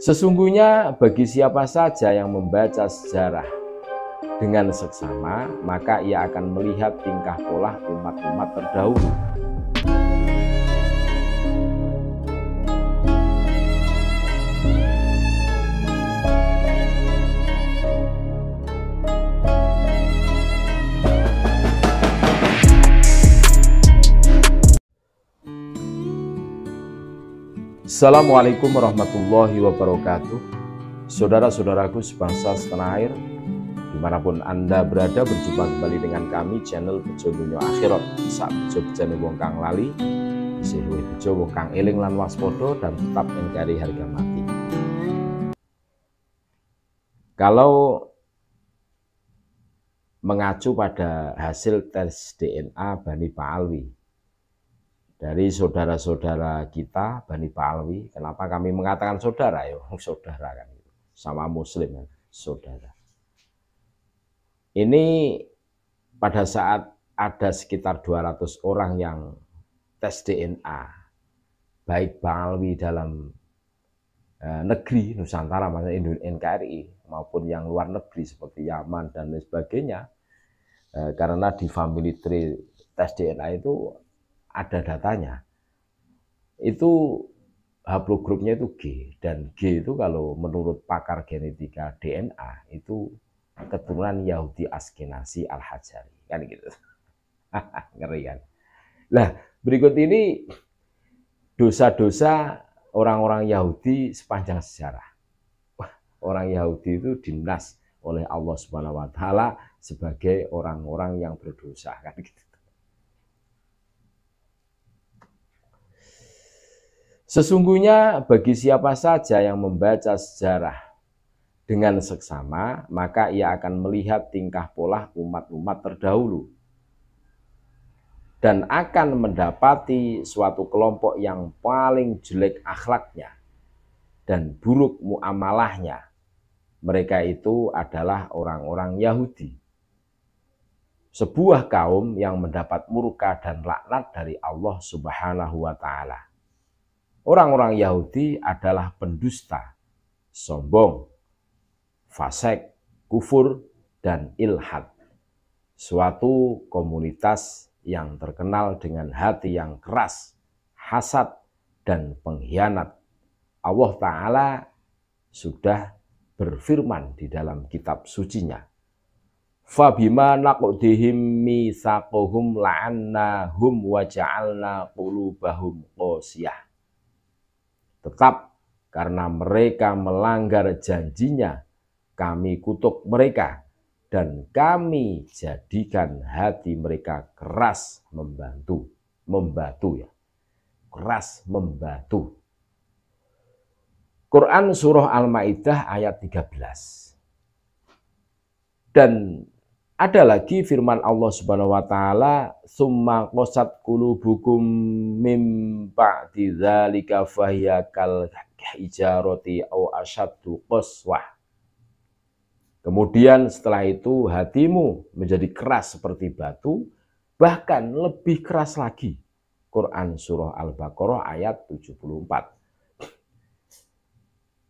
Sesungguhnya bagi siapa saja yang membaca sejarah dengan seksama, maka ia akan melihat tingkah pola umat-umat terdahulu. Assalamualaikum warahmatullahi wabarakatuh. Saudara-saudaraku sebangsa setanah air, dimanapun Anda berada, berjumpa kembali dengan kami channel Bejo Dunia Akhirat. Sak bejo bejane wong kang lali, isih luwih bejo wong kang eling lan waspada dan tetap NKRI harga mati. Kalau mengacu pada hasil tes DNA Bani Ba'alwi dari saudara-saudara kita Bani Ba'alwi, kenapa kami mengatakan saudara? Ya, saudara kan, sama muslim kan, saudara. Ini pada saat ada sekitar 200 orang yang tes DNA, baik Ba'alwi dalam negeri Nusantara, maksudnya NKRI, maupun yang luar negeri seperti Yaman dan lain sebagainya, karena di family tree tes DNA itu ada datanya. Itu haplogrupnya itu G, dan G itu kalau menurut pakar genetika DNA itu keturunan Yahudi Askenazi Al-Hajari, kan gitu. Ngeri kan. Nah, berikut ini dosa-dosa orang-orang Yahudi sepanjang sejarah. Orang Yahudi itu dinas oleh Allah Subhanahu wa taala sebagai orang-orang yang berdosa, kan gitu. Sesungguhnya bagi siapa saja yang membaca sejarah dengan seksama, maka ia akan melihat tingkah pola umat-umat terdahulu dan akan mendapati suatu kelompok yang paling jelek akhlaknya dan buruk muamalahnya. Mereka itu adalah orang-orang Yahudi, sebuah kaum yang mendapat murka dan laknat dari Allah Subhanahu wa taala. Orang-orang Yahudi adalah pendusta, sombong, fasik, kufur, dan ilhad. Suatu komunitas yang terkenal dengan hati yang keras, hasad, dan pengkhianat. Allah Ta'ala sudah berfirman di dalam kitab sucinya, Fabima naqdihim mitsaqahum la'annahum wa ja'alna qulubahum qasiyah. Tetap karena mereka melanggar janjinya, kami kutuk mereka dan kami jadikan hati mereka keras membatu ya. Keras membatu. Quran surah Al-Maidah ayat 13. Dan ada lagi firman Allah Subhanahu wa taala, "Tsumma qasat qulubukum mim ba'di dzalika fahiya kal hijarati aw asyaddu qaswah." Kemudian setelah itu hatimu menjadi keras seperti batu, bahkan lebih keras lagi. Quran surah Al-Baqarah ayat 74.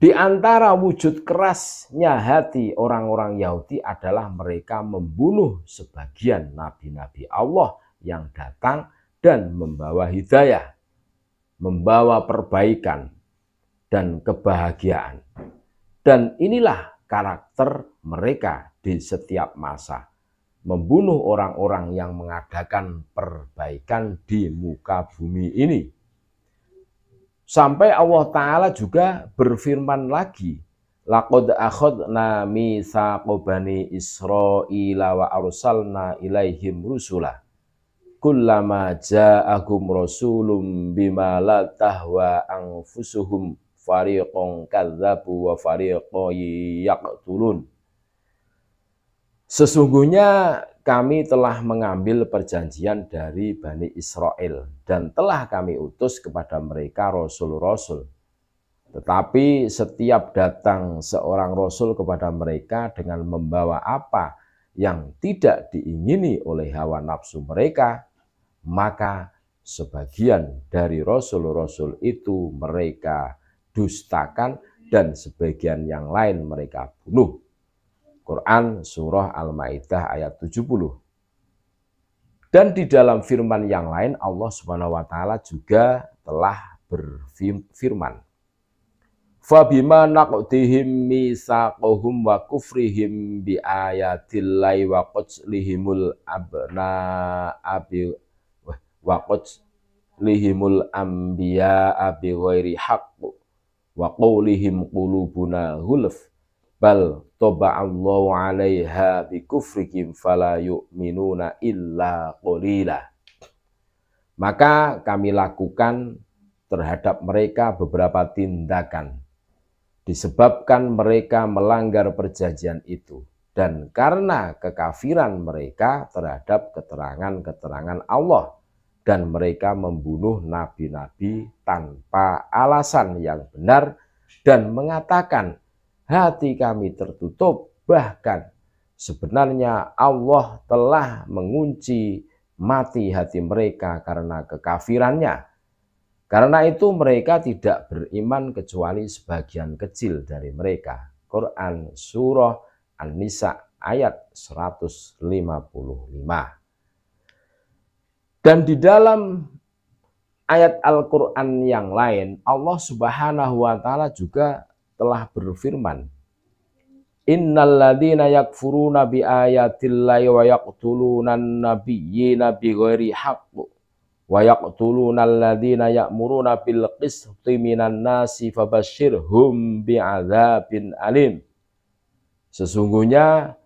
Di antara wujud kerasnya hati orang-orang Yahudi adalah mereka membunuh sebagian nabi-nabi Allah yang datang dan membawa hidayah, membawa perbaikan dan kebahagiaan. Dan inilah karakter mereka di setiap masa, membunuh orang-orang yang mengadakan perbaikan di muka bumi ini. Sampai Allah Ta'ala juga berfirman lagi, Laqad akhadna mitsaqa bani Israila wa arsalna ilaihim rusula. Kullama ja'akum rasulun bima la tahwa anfusuhum fariqan kadzabu wa fariqan yaqtulun. Sesungguhnya kami telah mengambil perjanjian dari Bani Israel dan telah kami utus kepada mereka rasul-rasul. Tetapi setiap datang seorang rasul kepada mereka dengan membawa apa yang tidak diingini oleh hawa nafsu mereka, maka sebagian dari rasul-rasul itu mereka dustakan dan sebagian yang lain mereka bunuh. Quran Surah Al-Ma'idah ayat 70. Dan di dalam firman yang lain Allah Subhanahu wa taala juga telah berfirman, Fabima naqdihim misaqahum wa kufrihim bi ayatillahi wa qatlihimul abnaa'i wa qatlihimul anbiya'a bi ghairi haqq wa qawlihim qulubuna ghulf bal taba'allahu 'alaiha bi kufrihim fala yu'minuna illa qalila. Maka kami lakukan terhadap mereka beberapa tindakan disebabkan mereka melanggar perjanjian itu dan karena kekafiran mereka terhadap keterangan-keterangan Allah dan mereka membunuh nabi-nabi tanpa alasan yang benar dan mengatakan hati kami tertutup, bahkan sebenarnya Allah telah mengunci mati hati mereka karena kekafirannya. Karena itu mereka tidak beriman kecuali sebagian kecil dari mereka. Quran Surah An-Nisa ayat 155. Dan di dalam ayat Al-Quran yang lain, Allah Subhanahu wa taala juga telah berfirman, Innalladzina yakfuruna bi ayatillahi wa yaqtulunan nabiyyina bighairi haqq wa yaqtuluna alladzina ya'muruna bil qisti minan nasi fabashshirhum bi'adzabin alim. Sesungguhnya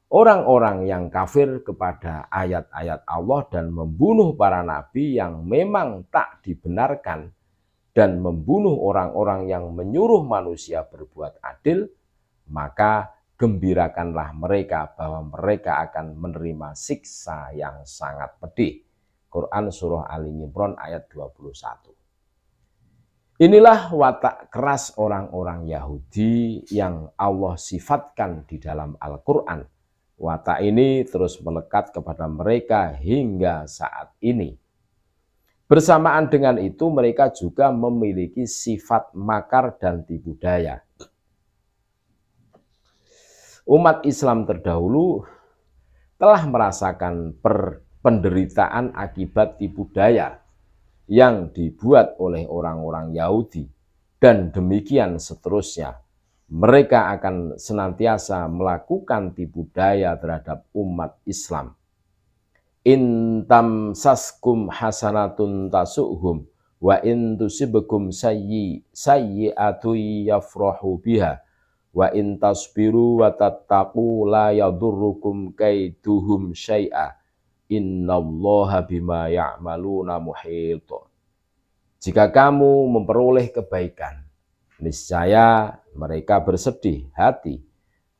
orang-orang yang kafir kepada ayat-ayat Allah dan membunuh para nabi yang memang tak dibenarkan dan membunuh orang-orang yang menyuruh manusia berbuat adil, maka gembirakanlah mereka bahwa mereka akan menerima siksa yang sangat pedih. Quran Surah Ali Imran ayat 21. Inilah watak keras orang-orang Yahudi yang Allah sifatkan di dalam Al-Quran. Watak ini terus melekat kepada mereka hingga saat ini. Bersamaan dengan itu mereka juga memiliki sifat makar dan tipu daya. Umat Islam terdahulu telah merasakan penderitaan akibat tipu daya yang dibuat oleh orang-orang Yahudi, dan demikian seterusnya. Mereka akan senantiasa melakukan tipu daya terhadap umat Islam. In tamsaskum hasanatun tasu'hum wa in tusibkum sayyi'atu yafrahu biha wa in tasbiru wa tattaqu la yadurrukum kaiduhum syai'a innallaha bima ya'maluna muhit. Jika kamu memperoleh kebaikan, niscaya mereka bersedih hati.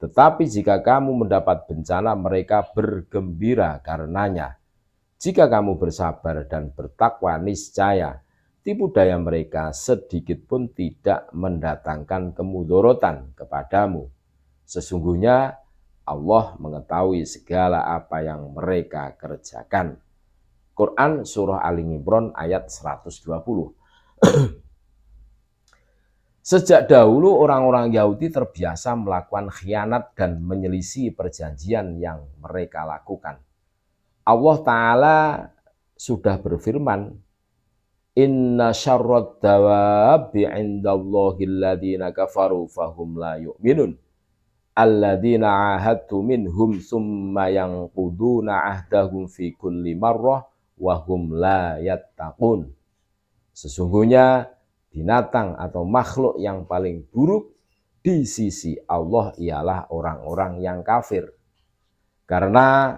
Tetapi jika kamu mendapat bencana, mereka bergembira karenanya. Jika kamu bersabar dan bertakwa, niscaya tipu daya mereka sedikit pun tidak mendatangkan kemudorotan kepadamu. Sesungguhnya Allah mengetahui segala apa yang mereka kerjakan. Quran Surah Ali Imran ayat 120. Sejak dahulu orang-orang Yahudi terbiasa melakukan khianat dan menyelisih perjanjian yang mereka lakukan. Allah Ta'ala sudah berfirman, Inna syarrad dawabi indallahi alladhina kafaru fahum la yu'minun. Alladzina ahadtu minhum summa yanquduna ahdahum fi kulli marrah wa hum la yattaqun. Sesungguhnya binatang atau makhluk yang paling buruk di sisi Allah ialah orang-orang yang kafir. Karena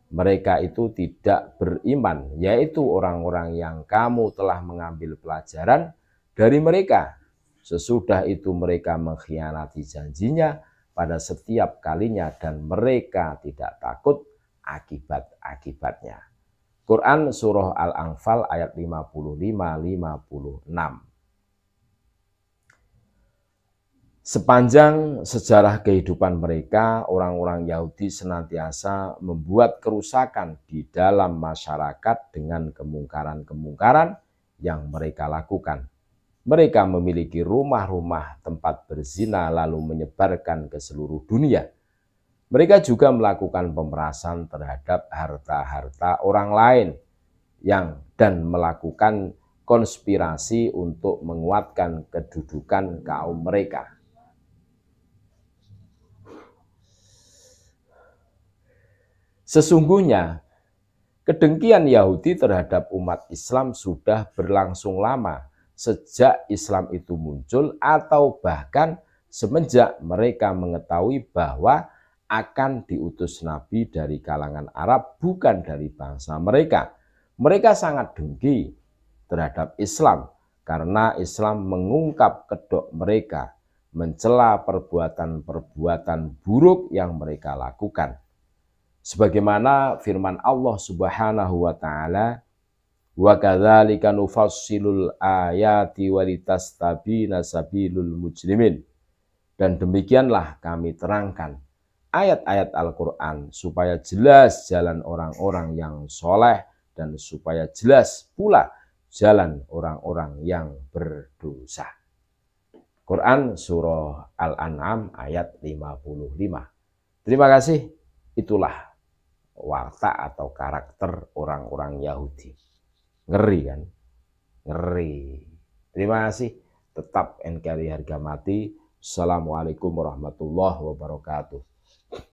mereka itu tidak beriman, yaitu orang-orang yang kamu telah mengambil pelajaran dari mereka. Sesudah itu mereka mengkhianati janjinya pada setiap kalinya dan mereka tidak takut akibat-akibatnya. Quran Surah Al-Anfal ayat 55-56. Sepanjang sejarah kehidupan mereka, orang-orang Yahudi senantiasa membuat kerusakan di dalam masyarakat dengan kemungkaran-kemungkaran yang mereka lakukan. Mereka memiliki rumah-rumah tempat berzina lalu menyebarkan ke seluruh dunia. Mereka juga melakukan pemerasan terhadap harta-harta orang lain dan melakukan konspirasi untuk menguatkan kedudukan kaum mereka. Sesungguhnya, kedengkian Yahudi terhadap umat Islam sudah berlangsung lama, sejak Islam itu muncul atau bahkan semenjak mereka mengetahui bahwa akan diutus Nabi dari kalangan Arab, bukan dari bangsa mereka. Mereka sangat dengki terhadap Islam karena Islam mengungkap kedok mereka, mencela perbuatan-perbuatan buruk yang mereka lakukan. Sebagaimana firman Allah Subhanahu wa taala, "Wa kadzalika nufassilul ayati walitastabina sabilul mujrimin." Dan demikianlah kami terangkan ayat-ayat Al-Quran supaya jelas jalan orang-orang yang soleh dan supaya jelas pula jalan orang-orang yang berdosa. Quran Surah Al-An'am ayat 55. Terima kasih. Itulah watak atau karakter orang-orang Yahudi. Ngeri kan? Ngeri. Terima kasih. Tetap NKRI harga mati. Assalamualaikum warahmatullahi wabarakatuh.